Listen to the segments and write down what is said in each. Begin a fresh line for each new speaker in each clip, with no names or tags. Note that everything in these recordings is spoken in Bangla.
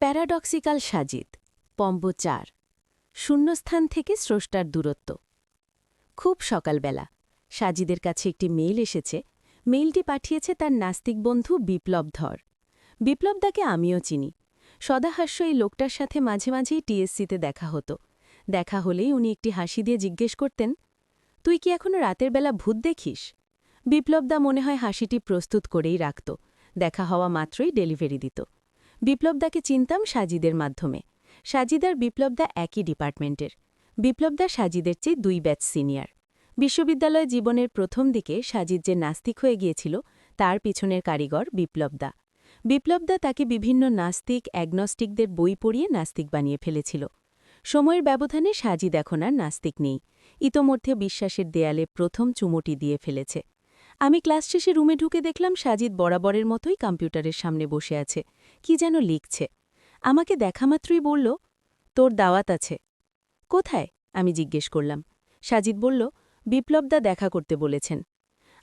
প্যারাডক্সিক্যাল সাজিদ পম্ব ৪ শূন্যস্থান থেকে স্রষ্টার দূরত্ব। খুব সকালবেলা সাজিদের কাছে একটি মেইল এসেছে। মেইলটি পাঠিয়েছে তার নাস্তিক বন্ধু বিপ্লব ধর। বিপ্লবদাকে আমিও চিনি। সদাহাস্য এই লোকটার সাথে মাঝে মাঝেই টিএসসিতে দেখা হতো। দেখা হলেই উনি একটি হাসি দিয়ে জিজ্ঞেস করতেন, তুই কি এখনো রাতের বেলা ভূত দেখিস? বিপ্লবদা মনে হয় হাসিটি প্রস্তুত করেই রাখত। দেখা হওয়া মাত্রই ডেলিভারি দিত। বিপ্লবদাকে চিনতাম সাজিদের মাধ্যমে। সাজিদ আর বিপ্লবদা একই ডিপার্টমেন্টের। বিপ্লবদা সাজিদের চেয়ে ২ ব্যাচ সিনিয়র। বিশ্ববিদ্যালয় জীবনের প্রথম দিকে সাজিদ যে নাস্তিক হয়ে গিয়েছিল তার পিছনের কারিগর বিপ্লবদা। বিপ্লবদা তাকে বিভিন্ন নাস্তিক অ্যাগনস্টিকদের বই পড়িয়ে নাস্তিক বানিয়ে ফেলেছিল। সময়ের ব্যবধানে সাজিদ এখন আর নাস্তিক নেই। ইতোমধ্যে বিশ্বাসের দেয়ালে প্রথম চুমুটি দিয়ে ফেলেছে। আমি ক্লাস শেষে রুমে ঢুকে দেখলাম সাজিদ বরাবরের মতোই কম্পিউটারের সামনে বসে আছে, কি যেন লিখছে। আমাকে দেখামাত্রই বলল, তোর দাওয়াত আছে। কোথায়? আমি জিজ্ঞেস করলাম। সাজিদ বলল, বিপ্লবদা দেখা করতে বলেছেন।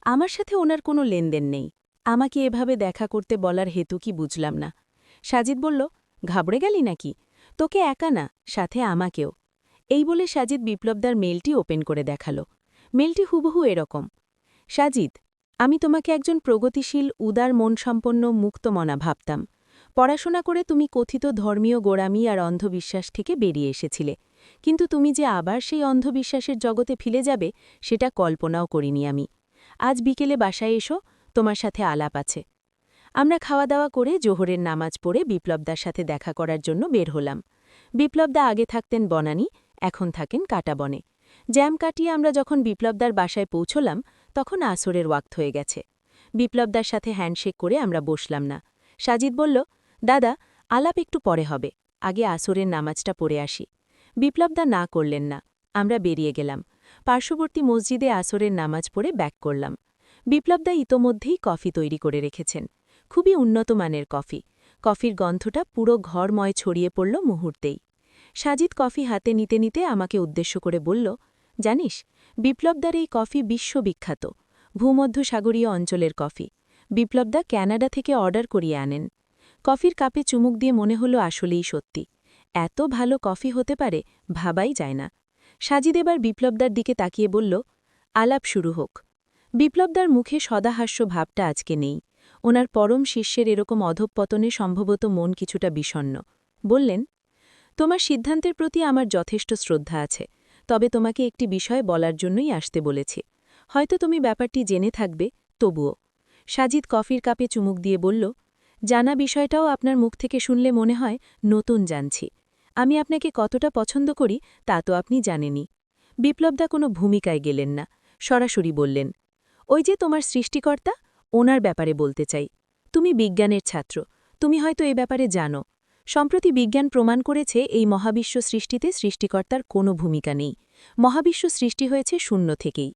আমার সাথে ওনার কোনো লেনদেন নেই। আমাকে এভাবে দেখা করতে বলার হেতু কি বুঝলাম না। সাজিদ বলল, ঘাবড়ে গেলি নাকি? তোকে একা না, সাথে আমাকেও। এই বলে সাজিদ বিপ্লবদার মেলটি ওপেন করে দেখালো। মেলটি হুবহু এরকম। সাজিদ, আমি তোমাকে একজন প্রগতিশীল উদার মনসম্পন্ন মুক্তমনা ভাবতাম। পড়াশোনা করে তুমি কথিত ধর্মীয় গোড়ামি আর অন্ধবিশ্বাস থেকে বেরিয়ে এসেছিলে, কিন্তু তুমি যে আবার সেই অন্ধবিশ্বাসের জগতে ফিরে যাবে সেটা কল্পনাও করিনি আমি। আজ বিকেলে বাসায় এসো, তোমার সাথে আলাপ আছে। আমরা খাওয়া দাওয়া করে জোহরের নামাজ পড়ে বিপ্লবদার সাথে দেখা করার জন্য বের হলাম। বিপ্লবদা আগে থাকতেন বনানী, এখন থাকেন কাটাবনে। জ্যাম কাটিয়ে আমরা যখন বিপ্লবদার বাসায় পৌঁছলাম তখন আসরের ওয়াক্ত হয়ে গেছে। বিপ্লবদার সাথে হ্যান্ডশেক করে আমরা বসলাম না। সাজিদ বলল, দাদা, আলাপ একটু পরে হবে, আগে আসরের নামাজটা পড়ে আসি। বিপ্লবদা না করলেন না। আমরা বেরিয়ে গেলাম। পার্শ্ববর্তী মসজিদে আসরের নামাজ পড়ে ব্যাক করলাম। বিপ্লবদা ইতোমধ্যেই কফি তৈরি করে রেখেছেন। খুবই উন্নত মানের কফি। কফির গন্ধটা পুরো ঘরময় ছড়িয়ে পড়ল মুহূর্তেই। সাজিদ কফি হাতে নিতে নিতে আমাকে উদ্দেশ্য করে বলল, জানিস, বিপ্লবদার এই কফি বিশ্ববিখ্যাত, ভূমধ্যসাগরীয় অঞ্চলের কফি। বিপ্লবদা ক্যানাডা থেকে অর্ডার করিয়ে আনেন। কফির কাপে চুমুক দিয়ে মনে হলো আসলেই সত্যি। এত ভালো কফি হতে পারে ভাবাই যায় না। সাজিদ এবার বিপ্লবদার দিকে তাকিয়ে বলল, আলাপ শুরু হোক। বিপ্লবদার মুখে সদাহাস্য ভাবটা আজকে নেই। ওনার পরম শিষ্যের এরকম অধঃপতনে সম্ভবত মন কিছুটা বিষণ্ণ। বললেন, তোমার সিদ্ধান্তের প্রতি আমার যথেষ্ট শ্রদ্ধা আছে, তবে তোমাকে একটি বিষয় বলার জন্যই আসতে বলেছি। হয়তো তুমি ব্যাপারটি জেনে থাকবে, তবুও। সাজিদ কফির কাপে চুমুক দিয়ে বলল, জানা বিষয়টাও আপনার মুখ থেকে শুনলে মনে হয় নতুন জানছি। আমি আপনাকে কতটা পছন্দ করি তা তো আপনি জানেনই। বিপ্লবদা কোনো ভূমিকায় গেলেন না, সরাসরি বললেন, ওই যে তোমার সৃষ্টিকর্তা, ওনার ব্যাপারে বলতে চাই। তুমি বিজ্ঞানের ছাত্র, তুমি হয়তো এ ব্যাপারে জানো। সম্প্রতি বিজ্ঞান প্রমাণ করেছে এই মহাবিশ্ব সৃষ্টিতে সৃষ্টিকর্তার কোনো ভূমিকা নেই। মহাবিশ্ব সৃষ্টি হয়েছে শূন্য থেকেই।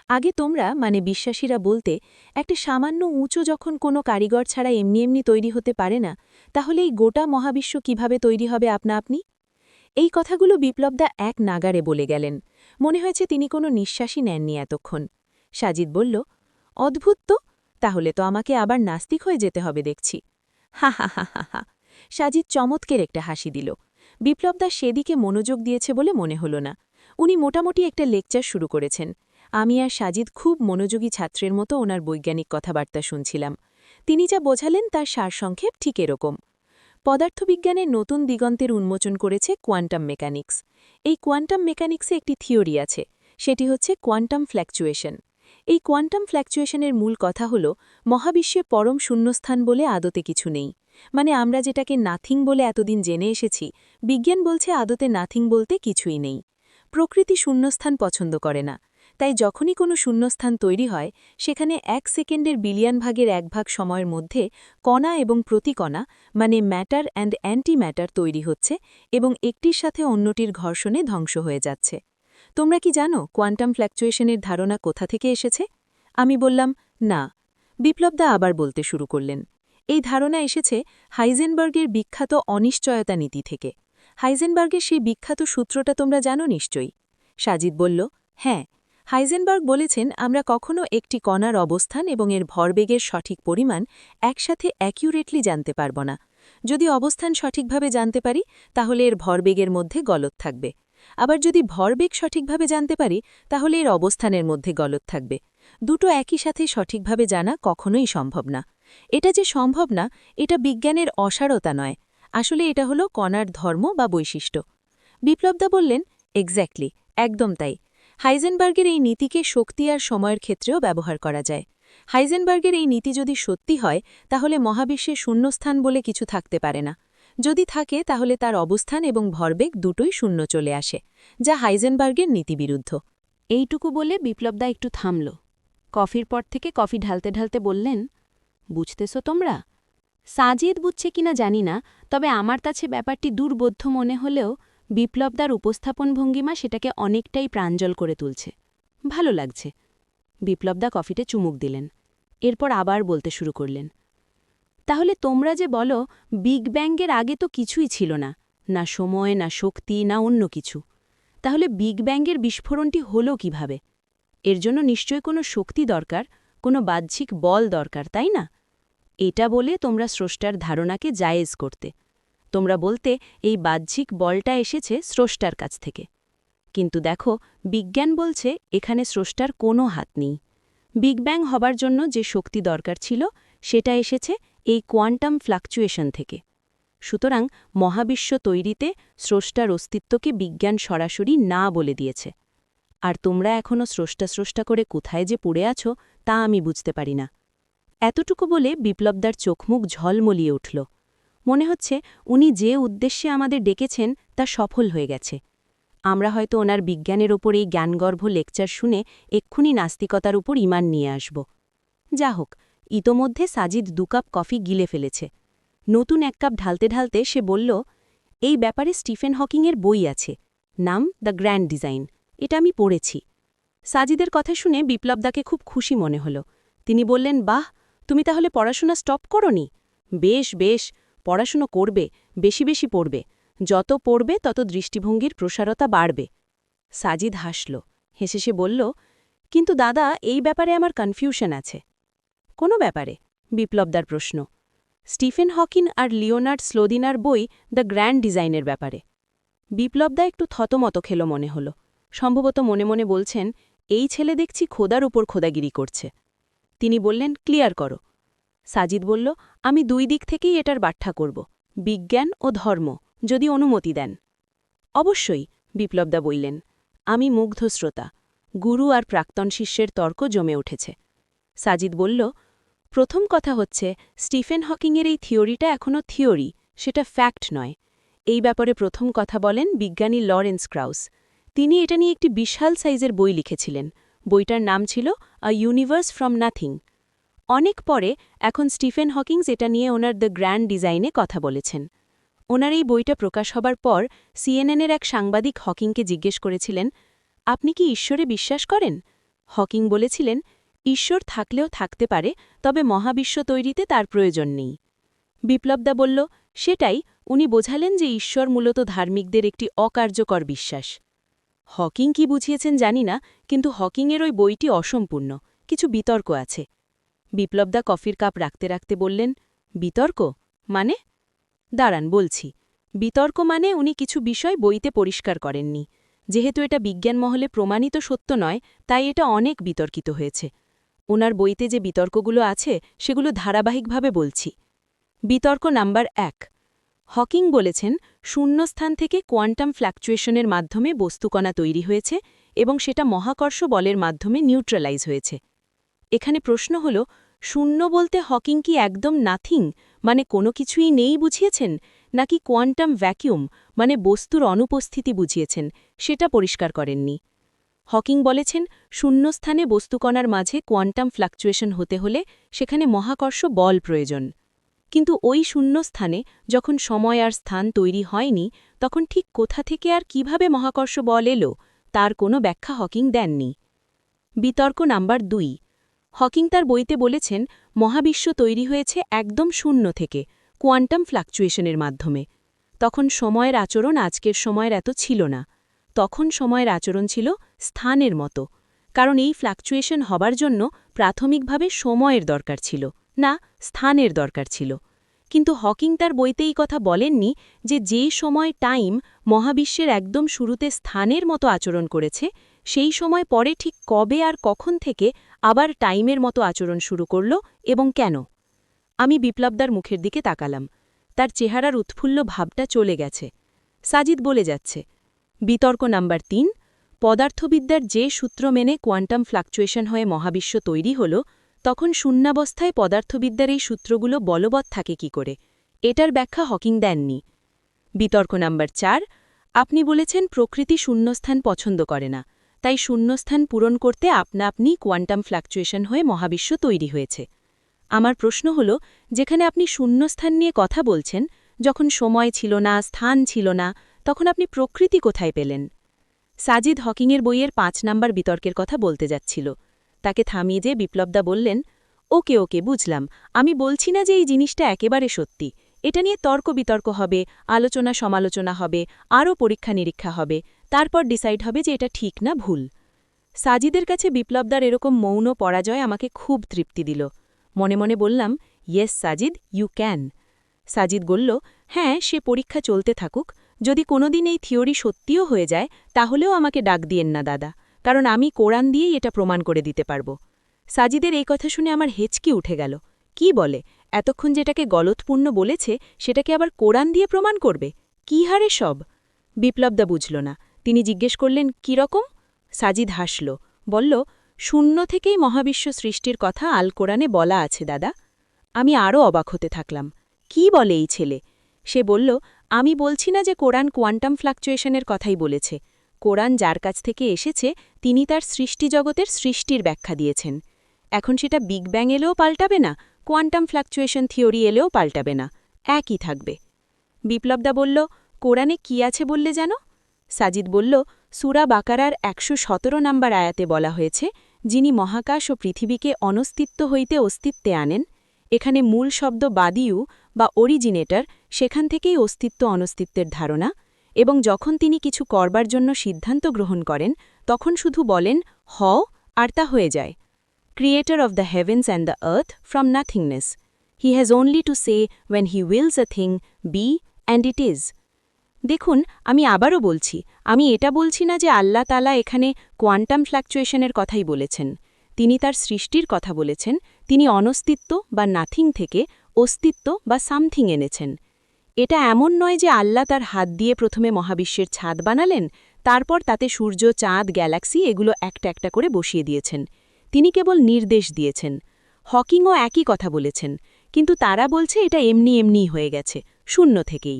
আগে তোমরা মানে বিশ্বাসীরা বলতে, একটা সামান্য উঁচু যখন কোনো কারিগর ছাড়া এমনি এমনি তৈরি হতে পারে না, তাহলে এই গোটা মহাবিশ্ব কিভাবে তৈরি হবে আপনা আপনি? এই কথাগুলো বিপ্লবদা এক নাগারে বলে গেলেন। মনে হয়েছে তিনি কোনো নিঃশ্বাসই নেননি এতক্ষণ। সাজিদ বলল, অদ্ভুত তো, তাহলে তো আমাকে আবার নাস্তিক হয়ে যেতে হবে দেখছি। হা হা হা হা হা। সাজিদ চমৎকের একটা হাসি দিল। বিপ্লবদা সেদিকে মনোযোগ দিয়েছে বলে মনে হল না। উনি মোটামুটি একটা লেকচার শুরু করেছেন। আমি আর সাজিদ খুব মনোযোগী ছাত্রের মতো ওনার বৈজ্ঞানিক কথাবার্তা শুনছিলাম। তিনি যা বোঝালেন তার সারসংক্ষেপ ঠিক এরকম। পদার্থবিজ্ঞানের নতুন দিগন্তের উন্মোচন করেছে কোয়ান্টাম মেকানিক্স। এই কোয়ান্টাম মেকানিক্সে একটি থিওরি আছে, সেটি হচ্ছে কোয়ান্টাম ফ্ল্যাকচুয়েশন। এই কোয়ান্টাম ফ্ল্যাকচুয়েশনের মূল কথা হল, মহাবিশ্বে পরম শূন্যস্থান বলে আদতে কিছু নেই। মানে আমরা যেটাকে নাথিং বলে এতদিন জেনে এসেছি, বিজ্ঞান বলছে আদতে নাথিং বলতে কিছুই নেই। প্রকৃতি শূন্যস্থান পছন্দ করে না। তাই যখনই কোনো শূন্যস্থান তৈরি হয়, সেখানে ১ সেকেন্ডের বিলিয়ন ভাগের ১ ভাগ সময়ের মধ্যে কণা এবং প্রতিকণা মানে ম্যাটার অ্যান্ড অ্যান্টি ম্যাটার তৈরি হচ্ছে এবং একটির সাথে অন্যটির ঘর্ষণে ধ্বংস হয়ে যাচ্ছে। তোমরা কি জানো কোয়ান্টাম ফ্ল্যাকচুয়েশনের ধারণা কোথা থেকে এসেছে? আমি বললাম, না। বিপ্লবদা আবার বলতে শুরু করলেন, এই ধারণা এসেছে হাইজেনবার্গের বিখ্যাত অনিশ্চয়তা নীতি থেকে। হাইজেনবার্গের সেই বিখ্যাত সূত্রটা তোমরা জানো নিশ্চয়ই। সাজিদ বলল, হ্যাঁ। হাইজেনবার্গ বলেছেন, আমরা কখনো একটি কণার অবস্থান এবং এর ভরবেগের সঠিক পরিমাণ একসাথে অ্যাকিউরেটলি জানতে পারব না। যদি অবস্থান সঠিকভাবে জানতে পারি তাহলে এর ভরবেগের মধ্যে গলদ থাকবে, আবার যদি ভরবেগ সঠিকভাবে জানতে পারি তাহলে এর অবস্থানের মধ্যে গলদ থাকবে। দুটো একই সাথে সঠিকভাবে জানা কখনোই সম্ভব না। এটা যে সম্ভব না, এটা বিজ্ঞানের অসারতা নয়, আসলে এটা হলো কণার ধর্ম বা বৈশিষ্ট্য। বিপ্লবদা বললেন, এক্স্যাক্টলি, একদম তাই। হাইজেনবার্গের এই নীতিকে শক্তি আর সময়ের ক্ষেত্রেও ব্যবহার করা যায়। হাইজেনবার্গের এই নীতি যদি সত্যি হয় তাহলে মহাবিশ্বে শূন্যস্থান বলে কিছু থাকতে পারে না। যদি থাকে তাহলে তার অবস্থান এবং ভরবেগ দুটোই শূন্য চলে আসে, যা হাইজেনবার্গের নীতিবিরুদ্ধ। এইটুকু বলে বিপ্লবদা একটু থামল। কফির পর থেকে কফি ঢালতে ঢালতে বললেন, বুঝতেছো তোমরা? সাজিদ বুঝছে কিনা জানি না, তবে আমার কাছে ব্যাপারটি দুর্বোধ্য মনে হলেও বিপ্লবদার উপস্থাপন ভঙ্গিমা সেটাকে অনেকটাই প্রাঞ্জল করে তুলছে। ভালো লাগছে। বিপ্লবদা কফিতে চুমুক দিলেন। এরপর আবার বলতে শুরু করলেন, তাহলে তোমরা যে বলো বিগ ব্যাংয়ের আগে তো কিছুই ছিল না, না সময়, না শক্তি, না অন্য কিছু, তাহলে বিগ ব্যাংয়ের বিস্ফোরণটি হলো কিভাবে? এর জন্য নিশ্চয়ই কোনো শক্তি দরকার, কোনো বাহ্যিক বল দরকার, তাই না? এটা বলে তোমরা স্রষ্টার ধারণাকে জায়েজ করতে। তোমরা বলতে এই বাহ্যিক বলটা এসেছে স্রষ্টার কাছ থেকে। কিন্তু দেখো, বিজ্ঞান বলছে এখানে স্রষ্টার কোনো হাত নেই। বিগ ব্যাং হবার জন্য যে শক্তি দরকার ছিল সেটা এসেছে এই কোয়ান্টাম ফ্লাকচুয়েশন থেকে। সুতরাং মহাবিশ্ব তৈরিতে স্রষ্টার অস্তিত্বকে বিজ্ঞান সরাসরি না বলে দিয়েছে। আর তোমরা এখনও স্রষ্টা স্রষ্টা করে কোথায় যে পড়ে আছো তা আমি বুঝতে পারি না। এতটুকু বলে বিপ্লবদার চোখমুখ ঝলমলিয়ে উঠল। মনে হচ্ছে উনি যে উদ্দেশ্যে আমাদের ডেকেছেন তা সফল হয়ে গেছে। আমরা হয়তো ওনার বিজ্ঞানের ওপর এই জ্ঞানগর্ভ লেকচার শুনে এক্ষুনি নাস্তিকতার উপর ঈমান নিয়ে আসব। যা হোক, ইতোমধ্যে সাজিদ 2 কাপ কফি গিলে ফেলেছে। নতুন 1 কাপ ঢালতে ঢালতে সে বলল, এই ব্যাপারে স্টিফেন হকিংয়ের বই আছে, নাম দ্য গ্র্যান্ড ডিজাইন, এটা আমি পড়েছি। সাজিদের কথা শুনে বিপ্লবদাকে খুব খুশি মনে হল। তিনি বললেন, বাহ, তুমি তাহলে পড়াশোনা স্টপ করনি? বেশ বেশ, পড়াশুনো করবে, বেশি বেশি পড়বে। যত পড়বে তত দৃষ্টিভঙ্গির প্রসারতা বাড়বে। সাজিদ হাসল। হেসে সে বলল, কিন্তু দাদা, এই ব্যাপারে আমার কনফিউশন আছে। কোনো ব্যাপারে? বিপ্লবদার প্রশ্ন। স্টিফেন হকিং আর লিওনার্ড স্লোদিনার বই দ্য গ্র্যান্ড ডিজাইনের ব্যাপারে। বিপ্লবদা একটু থতমত খেল মনে হল। সম্ভবত মনে মনে বলছেন, এই ছেলে দেখছি খোদার উপর খোদাগিরি করছে। তিনি বললেন, ক্লিয়ার করো। সাজিদ বলল, আমি 2 দিক থেকেই এটার ব্যাখ্যা করব, বিজ্ঞান ও ধর্ম, যদি অনুমতি দেন। অবশ্যই, বিপ্লবদা বললেন। আমি মুগ্ধ শ্রোতা। গুরু আর প্রাক্তন শিষ্যের তর্ক জমে উঠেছে। সাজিদ বলল, প্রথম কথা হচ্ছে, স্টিফেন হকিংয়ের এই থিওরিটা এখনও থিওরি, সেটা ফ্যাক্ট নয়। এই ব্যাপারে প্রথম কথা বলেন বিজ্ঞানী লরেন্স ক্রাউস। তিনি এটা নিয়ে একটি বিশাল সাইজের বই লিখেছিলেন। বইটার নাম ছিল আ ইউনিভার্স ফ্রম নাথিং। অনেক পরে এখন স্টিফেন হকিংস এটা নিয়ে ওনার দ্য গ্র্যান্ড ডিজাইনে কথা বলেছেন। ওনার এই বইটা প্রকাশ হবার পর সিএনএনের এক সাংবাদিক হকিংকে জিজ্ঞেস করেছিলেন, আপনি কি ঈশ্বরে বিশ্বাস করেন? হকিং বলেছিলেন, ঈশ্বর থাকলেও থাকতে পারে, তবে মহাবিশ্ব তৈরিতে তার প্রয়োজন নেই। বিপ্লবদা বলল, সেটাই, উনি বোঝালেন যে ঈশ্বর মূলত ধার্মিকদের একটি অকার্যকর বিশ্বাস। হকিং কি বুঝিয়েছেন জানি না, কিন্তু হকিংয়ের ওই বইটি অসম্পূর্ণ, কিছু বিতর্ক আছে। বিপ্লবদা কফির কাপ রাখতে রাখতে বললেন, বিতর্ক মানে? দাঁড়ান বলছি। বিতর্ক মানে উনি কিছু বিষয় বইতে পরিষ্কার করেননি। যেহেতু এটা বিজ্ঞান মহলে প্রমাণিত সত্য নয়, তাই এটা অনেক বিতর্কিত হয়েছে। ওনার বইতে যে বিতর্কগুলো আছে সেগুলো ধারাবাহিকভাবে বলছি। বিতর্ক নাম্বার 1। হকিং বলেছেন শূন্যস্থান থেকে কোয়ান্টাম ফ্ল্যাকচুয়েশনের মাধ্যমে বস্তুকণা তৈরি হয়েছে এবং সেটা মহাকর্ষ বলের মাধ্যমে নিউট্রালাইজ হয়েছে। এখানে প্রশ্ন হল, শূন্য বলতে হকিং কি একদম নাথিং, মানে কোনো কিছুই নেই বুঝিয়েছেন, নাকি কোয়ান্টাম ভ্যাকিউম, মানে বস্তুর অনুপস্থিতি বুঝিয়েছেন, সেটা পরিষ্কার করেননি। হকিং বলেছেন শূন্যস্থানে বস্তুকণার মাঝে কোয়ান্টাম ফ্লাকচুয়েশন হতে হলে সেখানে মহাকর্ষ বল প্রয়োজন। কিন্তু ওই শূন্যস্থানে যখন সময় আর স্থান তৈরি হয়নি, তখন ঠিক কোথা থেকে আর কিভাবে মহাকর্ষ বল এলো তার কোনো ব্যাখ্যা হকিং দেননি। বিতর্ক নাম্বার 2। হকিং তার বইতে বলেছেন মহাবিশ্ব তৈরি হয়েছে একদম শূন্য থেকে, কোয়ান্টাম ফ্লাকচুয়েশনের মাধ্যমে। তখন সময়ের আচরণ আজকের সময়ের এত ছিল না। তখন সময়ের আচরণ ছিল স্থানের মতো, কারণ এই ফ্লাকচুয়েশন হবার জন্য প্রাথমিকভাবে সময়ের দরকার ছিল, না স্থানের দরকার ছিল। কিন্তু হকিং তার বইতে এই কথা বলেননি যে সময় টাইম মহাবিশ্বের একদম শুরুতে স্থানের মতো আচরণ করেছে সেই সময় পরে ঠিক কবে আর কখন থেকে আবার টাইমের মতো আচরণ শুরু করল এবং কেন। আমি বিপ্লবদার মুখের দিকে তাকালাম। তার চেহারার উৎফুল্ল ভাবটা চলে গেছে। সাজিদ বলে যাচ্ছে, বিতর্ক নাম্বার ৩, পদার্থবিদ্যার যে সূত্র মেনে কোয়ান্টাম ফ্লাকচুয়েশন হয়ে মহাবিশ্ব তৈরি হল, তখন শূন্যাবস্থায় পদার্থবিদ্যার এই সূত্রগুলো বলবৎ থাকে কি করে, এটার ব্যাখ্যা হকিং দেননি। বিতর্ক নাম্বার ৪, আপনি বলেছেন প্রকৃতি শূন্যস্থান পছন্দ করে না, তাই শূন্যস্থান পূরণ করতে আপনা-আপনি কোয়ান্টাম ফ্লাকচুয়েশন হয়ে মহাবিশ্ব তৈরি হয়েছে। আমার প্রশ্ন হল, যেখানে আপনি শূন্যস্থান নিয়ে কথা বলছেন, যখন সময় ছিল না, স্থান ছিল না, তখন আপনি প্রকৃতি কোথায় পেলেন? সাজিদ হকিংয়ের বইয়ের ৫ নাম্বার বিতর্কের কথা বলতে যাচ্ছিল। তাকে থামিয়ে যে বিপ্লবদা বললেন, ওকে ওকে বুঝলাম, আমি বলছি না যে এই জিনিসটা একেবারে সত্যি, এটা নিয়ে তর্ক বিতর্ক হবে, আলোচনা সমালোচনা হবে, আরও পরীক্ষা নিরীক্ষা হবে, তারপর ডিসাইড হবে যে এটা ঠিক না ভুল। সাজিদের কাছে বিপ্লবদার এরকম মৌন পরাজয় আমাকে খুব তৃপ্তি দিল। মনে মনে বললাম, yes Sajid, you can. Sajid বলল, হ্যাঁ, সে পরীক্ষা চলতে থাকুক, যদি কোনোদিন এই থিওরি সত্যিও হয়ে যায় তাহলেও আমাকে ডাক দিয়েন না দাদা, কারণ আমি কোরআন দিয়েই এটা প্রমাণ করে দিতে পারব। সাজিদের এই কথা শুনে আমার হেঁচকি উঠে গেল। কি বলে, এতক্ষণ যেটাকে গলতপূর্ণ বলেছে সেটাকে আবার কোরআন দিয়ে প্রমাণ করবে? কি হারে সব! বিপ্লবদা বুঝল না। তিনি জিজ্ঞেস করলেন, কি রকম? সাজিদ হাসল, বলল, শূন্য থেকেই মহাবিশ্ব সৃষ্টির কথা আল কোরআনে বলা আছে দাদা। আমি আরও অবাক হতে থাকলাম। কি বলে এই ছেলে? সে বলল, আমি বলছি না যে কোরআন কোয়ান্টাম ফ্লাকচুয়েশনের কথাই বলেছে। কোরআন যার কাছ থেকে এসেছে তিনি তার সৃষ্টিজগতের সৃষ্টির ব্যাখ্যা দিয়েছেন। এখন সেটা বিগ ব্যাং এলেও পাল্টাবে না, কোয়ান্টাম ফ্লাকচুয়েশন থিওরি এলেও পাল্টাবে না, একই থাকবে। বিপ্লবদা বলল, কোরআনে কি আছে বললে জানো? সাজিদ বলল, সূরা বাকারার ১১৭ নম্বর আয়াতে বলা হয়েছে, যিনি মহাকাশ ও পৃথিবীকে অনস্তিত্ব হইতে অস্তিত্বে আনেন। এখানে মূল শব্দ বাদিউ বা অরিজিনেটর, সেখান থেকেই অস্তিত্ব অনস্তিত্বের ধারণা, এবং যখন তিনি কিছু করবার জন্য সিদ্ধান্ত গ্রহণ করেন তখন শুধু বলেন হও আর তা হয়ে যায়। Creator of the heavens and the earth from nothingness, he has only to say when he wills a thing be and it is. দেখুন, আমি আবারও বলছি, আমি এটা বলছি না যে আল্লাহ তাআলা এখানে কোয়ান্টাম ফ্লাকচুয়েশনের কথাই বলেছেন। তিনি তার সৃষ্টির কথা বলেছেন। তিনি অনস্তিত্ব বা নাথিং থেকে অস্তিত্ব বা সামথিং এনেছেন। এটা এমন নয় যে আল্লাহ তার হাত দিয়ে প্রথমে মহাবিশ্বের ছাদ বানালেন, তারপর তাতে সূর্য, চাঁদ, গ্যালাক্সি এগুলো একটা একটা করে বসিয়ে দিয়েছেন। তিনি কেবল নির্দেশ দিয়েছেন। হকিংও একই কথা বলেছেন, কিন্তু তারা বলছে এটা এমনি এমনিই হয়ে গেছে, শূন্য থেকেই।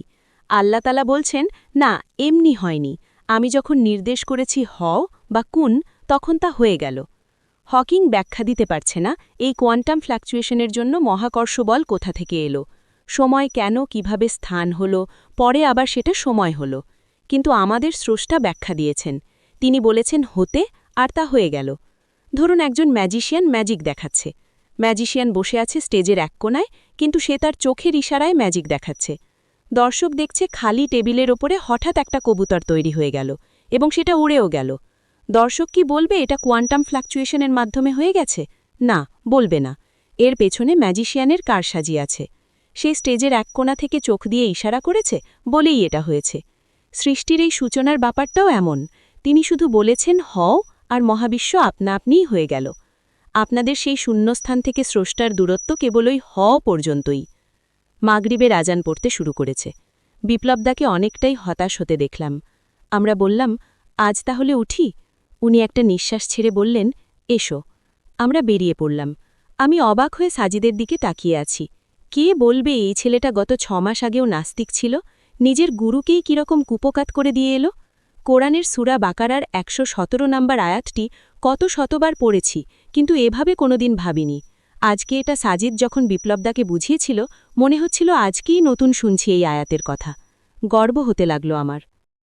আল্লাহ তাআলা বলছেন, না, এমনি হয়নি, আমি যখন নির্দেশ করেছি হও বা কুন, তখন তা হয়ে গেল। হকিং ব্যাখ্যা দিতে পারছে না এই কোয়ান্টাম ফ্লাকচুয়েশনের জন্য মহাকর্ষ বল কোথা থেকে এলো, সময় কেন কিভাবে স্থান হল, পরে আবার সেটা সময় হল। কিন্তু আমাদের স্রষ্টা ব্যাখ্যা দিয়েছেন। তিনি বলেছেন হতে, আর তা হয়ে গেল। ধরুন একজন ম্যাজিশিয়ান ম্যাজিক দেখাচ্ছে। ম্যাজিশিয়ান বসে আছে স্টেজের এক কোনায়, কিন্তু সে তার চোখের ইশারায় ম্যাজিক দেখাচ্ছে। দর্শক দেখছে খালি টেবিলের ওপরে হঠাৎ একটা কবুতর তৈরি হয়ে গেল এবং সেটা উড়েও গেল। দর্শক কি বলবে এটা কোয়ান্টাম ফ্লাকচুয়েশনের মাধ্যমে হয়ে গেছে? না, বলবে না। এর পেছনে ম্যাজিশিয়ানের কারসাজি আছে। সে স্টেজের এক কোণা থেকে চোখ দিয়ে ইশারা করেছে বলেই এটা হয়েছে। সৃষ্টির এই সূচনার ব্যাপারটাও এমন। তিনি শুধু বলেছেন হও, আর মহাবিশ্ব আপনা আপনিই হয়ে গেল। আপনাদের সেই শূন্যস্থান থেকে স্রষ্টার দূরত্ব কেবলই পর্যন্তই। মাগরিবের আজান পড়তে শুরু করেছে। বিপ্লবদাকে অনেকটাই হতাশ হতে দেখলাম। আমরা বললাম, আজ তাহলে উঠি? উনি একটা নিঃশ্বাস ছেড়ে বললেন, এসো। আমরা বেরিয়ে পড়লাম। আমি অবাক হয়ে সাজিদের দিকে তাকিয়ে আছি। কে বলবে এই ছেলেটা গত ৬ মাস আগেও নাস্তিক ছিল, নিজের গুরুকেই কিরকম কুপকাত করে দিয়ে এলো। কোরআনের সূরা বাকারার ১১৭ নম্বর আয়াতটি কত শতবার পড়েছি, কিন্তু এভাবে কোনোদিন ভাবিনি। আজকে এটা সাজিদ যখন বিপ্লবদাকে বুঝিয়েছিল, মনে হচ্ছিল আজকেই নতুন শুনছি এই আয়াতের কথা। গর্ব হতে লাগল আমার।